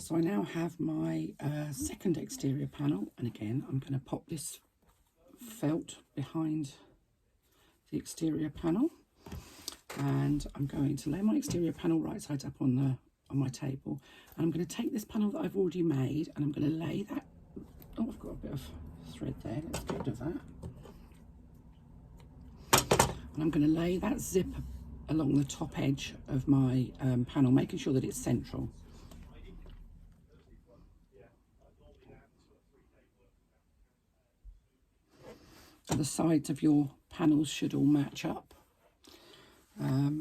So I now have my second exterior panel, and again I'm going to pop this felt behind the exterior panel, and I'm going to lay my exterior panel right side up on my table, and I'm going to take this panel that I've already made and I'm going to lay that. Oh, I've got a bit of thread there, let's get rid of that. And I'm going to lay that zip along the top edge of my panel, making sure that it's central. The sides of your panels should all match up. Now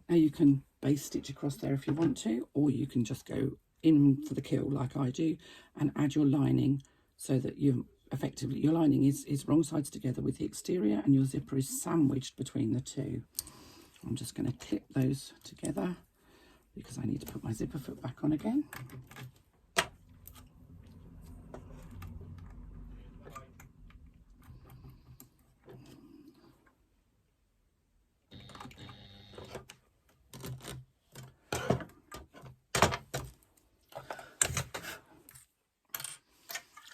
you can base stitch across there if you want to, or you can just go in for the kill like I do and add your lining, so that you effectively, your lining is wrong sides together with the exterior and your zipper is sandwiched between the two. I'm just going to clip those together because I need to put my zipper foot back on again.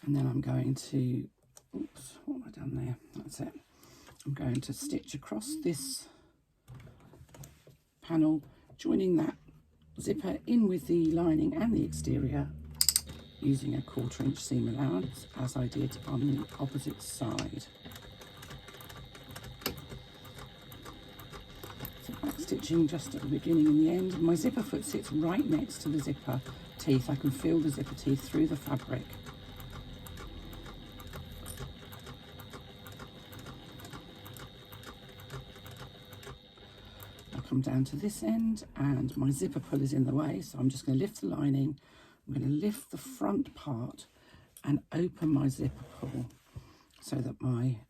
And then I'm going to, oops, what have I done there? That's it. I'm going to stitch across this panel, joining that zipper in with the lining and the exterior using a 1/4 inch seam allowance, as I did on the opposite side. So back stitching just at the beginning and the end. My zipper foot sits right next to the zipper teeth. I can feel the zipper teeth through the fabric. Come down to this end and my zipper pull is in the way, so I'm just going to lift the lining, I'm going to lift the front part and open my zipper pull so that my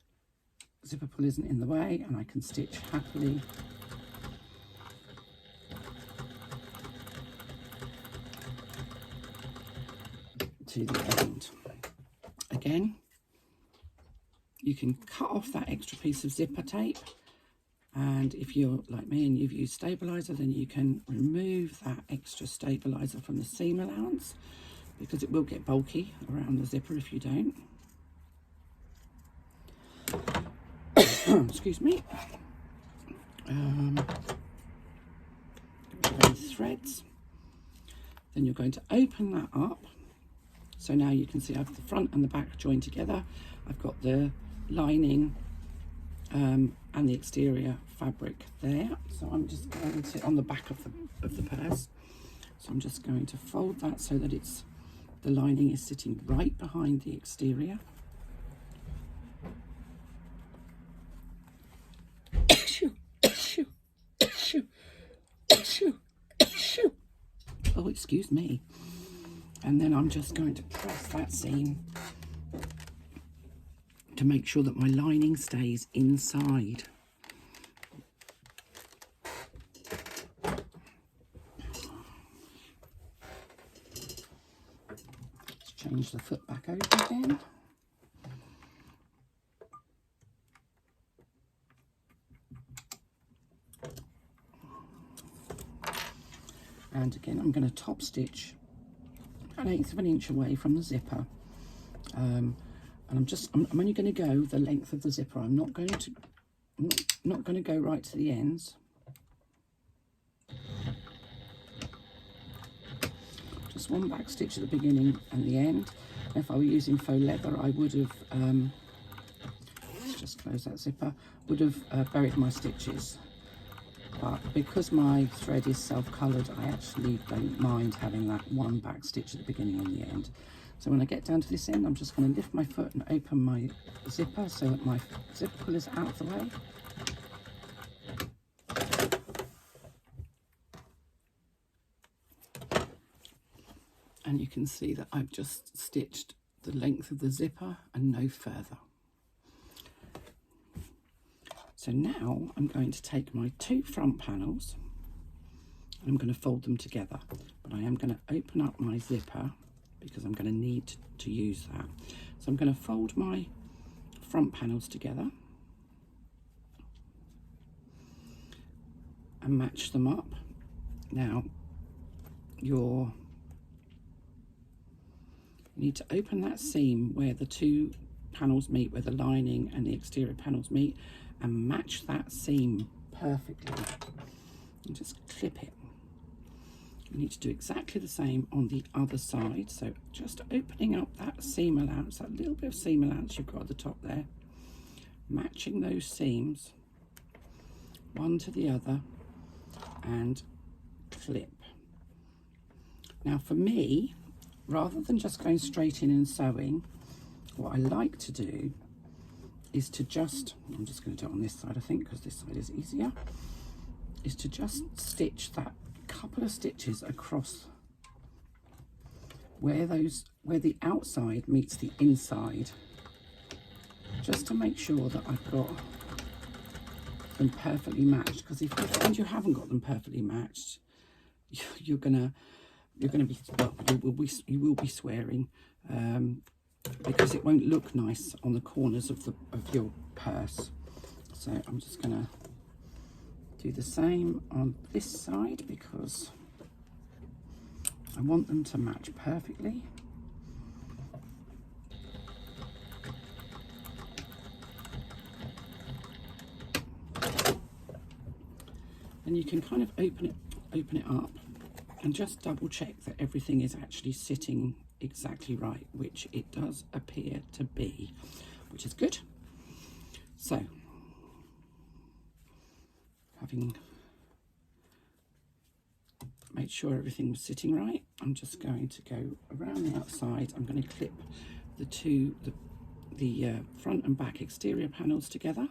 zipper pull isn't in the way and I can stitch happily to the end. Again, you can cut off that extra piece of zipper tape, and if you're like me and you've used stabilizer, then you can remove that extra stabilizer from the seam allowance, because it will get bulky around the zipper if you don't. Excuse me. Those threads. Then you're going to open that up. So now you can see I have the front and the back joined together. I've got the lining and the exterior fabric there. So I'm just going to, on the back of the purse, so I'm just going to fold that so that the lining is sitting right behind the exterior. Oh, excuse me. And then I'm just going to press that seam to make sure that my lining stays inside. Let's change the foot back over again. And again, I'm going to top stitch an 1/8 of an inch away from the zipper. And I'm only going to go the length of the zipper. I'm not going to go right to the ends. Just one back stitch at the beginning and the end. If I were using faux leather, I would have, let's just close that zipper, would have buried my stitches. But because my thread is self-coloured, I actually don't mind having that one back stitch at the beginning and the end. So when I get down to this end, I'm just going to lift my foot and open my zipper so that my zipper pull is out of the way. And you can see that I've just stitched the length of the zipper and no further. So now I'm going to take my 2 front panels and I'm going to fold them together, but I am going to open up my zipper because I'm going to need to use that. So I'm going to fold my front panels together and match them up. Now your You need to open that seam where the two panels meet, where the lining and the exterior panels meet, and match that seam perfectly and just clip it. You need to do exactly the same on the other side. So just opening up that seam allowance, that little bit of seam allowance you've got at the top there, matching those seams one to the other and clip. Now for me, rather than just going straight in and sewing, what I like to do is to just, I'm just going to do it on this side I think because this side is easier, is to just stitch that couple of stitches across where the outside meets the inside, just to make sure that I've got them perfectly matched, because if you find you haven't got them perfectly matched, you're gonna be, well, you will be swearing, because it won't look nice on the corners of your purse. So I'm just gonna do the same on this side because I want them to match perfectly. And you can kind of open it up and just double check that everything is actually sitting exactly right, which it does appear to be, which is good. So having made sure everything was sitting right, I'm just going to go around the outside. I'm going to clip the front and back exterior panels together.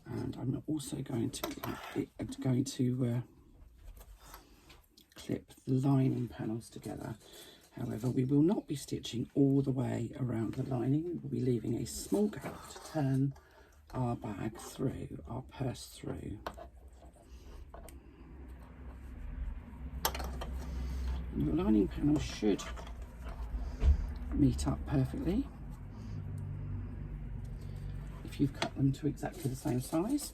And I'm also going to clip the lining panels together. However, we will not be stitching all the way around the lining. We will be leaving a small gap to turn our bag through, our purse through. And your lining panels should meet up perfectly if you've cut them to exactly the same size.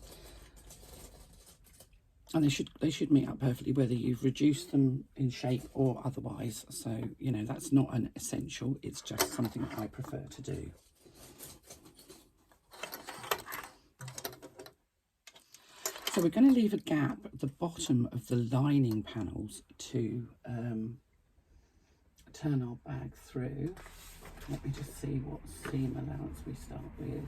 And they should meet up perfectly whether you've reduced them in shape or otherwise. So, you know, that's not an essential, it's just something I prefer to do. So we're going to leave a gap at the bottom of the lining panels to turn our bag through. Let me just see what seam allowance we start with.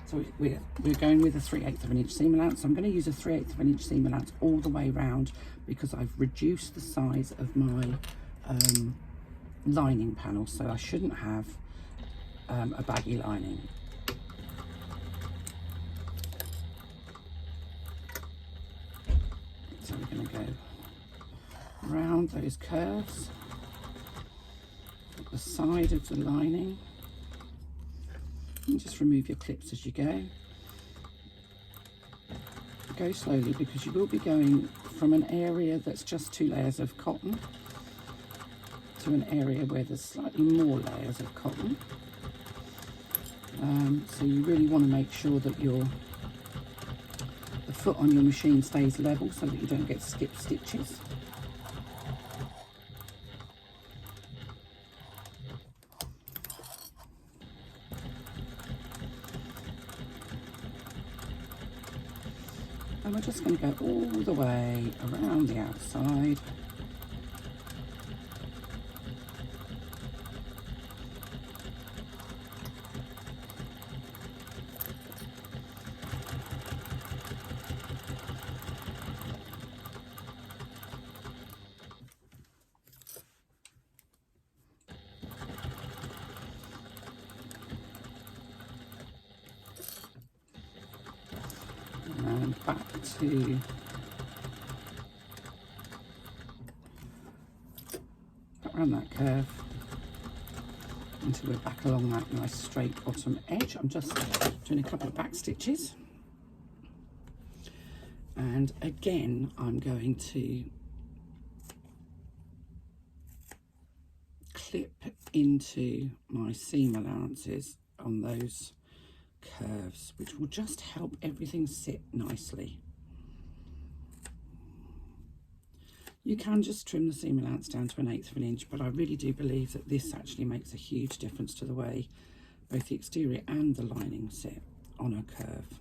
So we're going with a 3/8 of an inch seam allowance. So I'm going to use a 3/8 of an inch seam allowance all the way round because I've reduced the size of my lining panel, so I shouldn't have a baggy lining. So we're going to go round those curves at the side of the lining. And just remove your clips as you go. Go slowly because you will be going from an area that's just 2 layers of cotton to an area where there's slightly more layers of cotton. So you really want to make sure that the foot on your machine stays level so that you don't get skipped stitches. And we're just going to go all the way around the outside. And back to around that curve until we're back along that nice straight bottom edge. I'm just doing a couple of back stitches, and again I'm going to clip into my seam allowances on those curves, which will just help everything sit nicely. You can just trim the seam allowance down to 1/8 of an inch, but I really do believe that this actually makes a huge difference to the way both the exterior and the lining sit on a curve,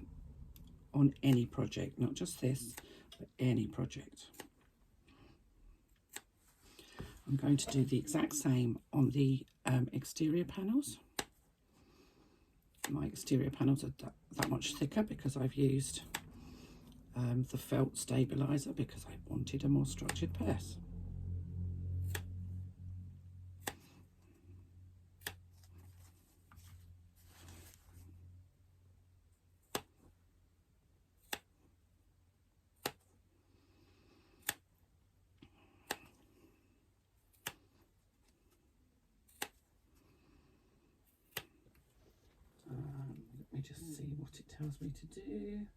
on any project, not just this, but any project. I'm going to do the exact same on the exterior panels. My exterior panels are that much thicker because I've used the felt stabilizer because I wanted a more structured purse. Let me just see what it tells me to do.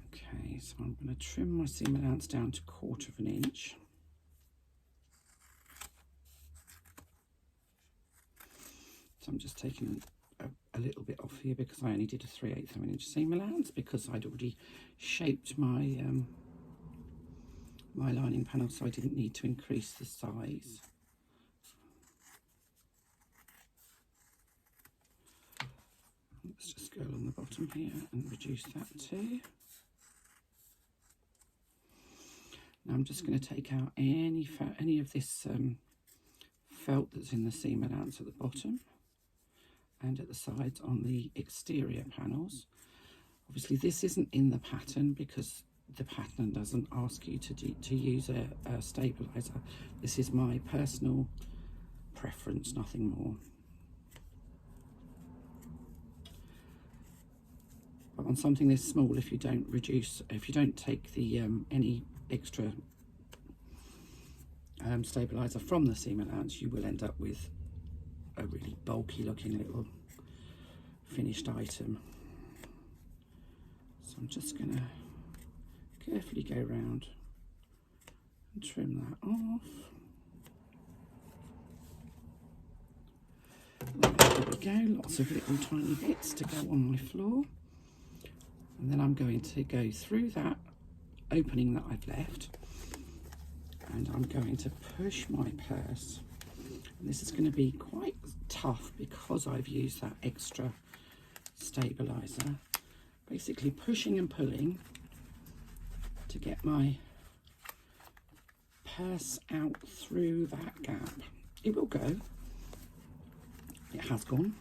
Okay, so I'm going to trim my seam allowance down to 1/4 of an inch. So I'm just taking a little bit off here because I only did a 3/8 of an inch seam allowance because I'd already shaped my my lining panel, so I didn't need to increase the size. Let's just go along the bottom here and reduce that too. Now I'm just going to take out any of this felt that's in the seam allowance at the bottom and at the sides on the exterior panels. Obviously this isn't in the pattern because the pattern doesn't ask you to use a stabilizer. This is my personal preference, nothing more. But on something this small, if you don't take the any extra stabilizer from the seam allowance, you will end up with a really bulky looking little finished item. So I'm just going to carefully go around and trim that off. There we go, lots of little tiny bits to go on my floor. And then I'm going to go through that opening that I've left and I'm going to push my purse. And this is going to be quite tough because I've used that extra stabilizer. Basically pushing and pulling to get my purse out through that gap. It will go. It has gone.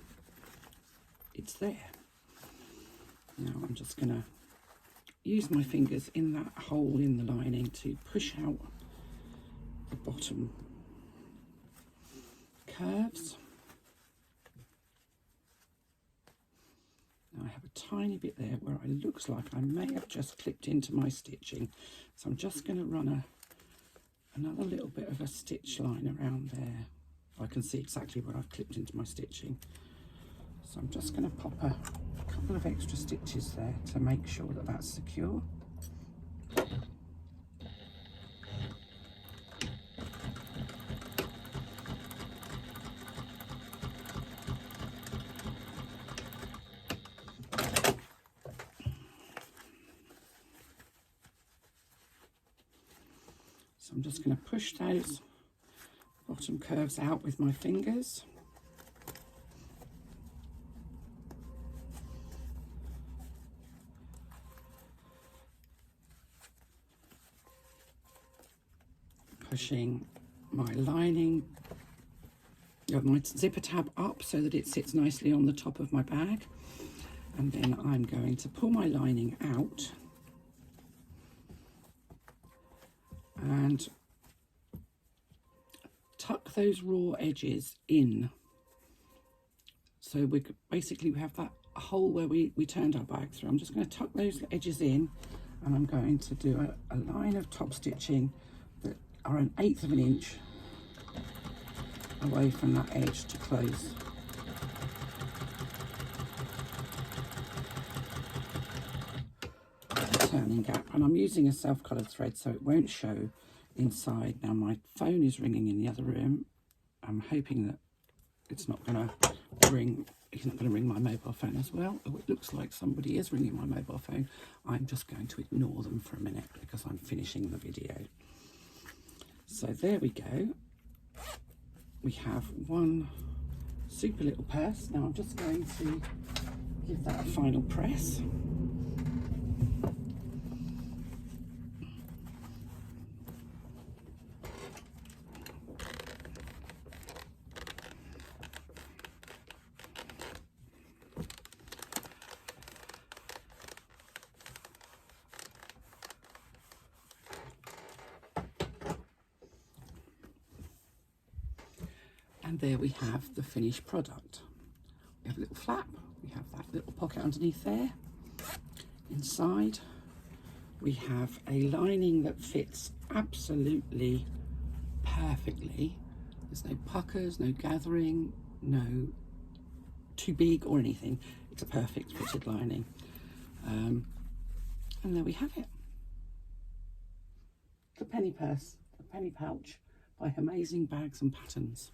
It's there. Now I'm just going to use my fingers in that hole in the lining to push out the bottom curves. Now I have a tiny bit there where it looks like I may have just clipped into my stitching, so I'm just going to run another little bit of a stitch line around there. I can see exactly where I've clipped into my stitching, so I'm just going to pop a couple of extra stitches there to make sure that that's secure. So I'm just going to push those bottom curves out with my fingers. Pushing my lining, my zipper tab up so that it sits nicely on the top of my bag. And then I'm going to pull my lining out and tuck those raw edges in. So we have that hole where we turned our bag through. I'm just going to tuck those edges in and I'm going to do a line of top stitching that are 1/8 of an inch away from that edge to close. Turning gap, and I'm using a self-coloured thread so it won't show inside. Now my phone is ringing in the other room. I'm hoping that it's not going to ring he's not going to ring my mobile phone as well. Oh, it looks like somebody is ringing my mobile phone. I'm just going to ignore them for a minute because I'm finishing the video. So there we go. We have one super little purse. Now I'm just going to give that a final press. And there we have the finished product. We have a little flap, we have that little pocket underneath there. Inside, we have a lining that fits absolutely perfectly. There's no puckers, no gathering, no too big or anything. It's a perfect fitted lining. And there we have it. The penny purse, the penny pouch by Hemazing Bags and Patterns.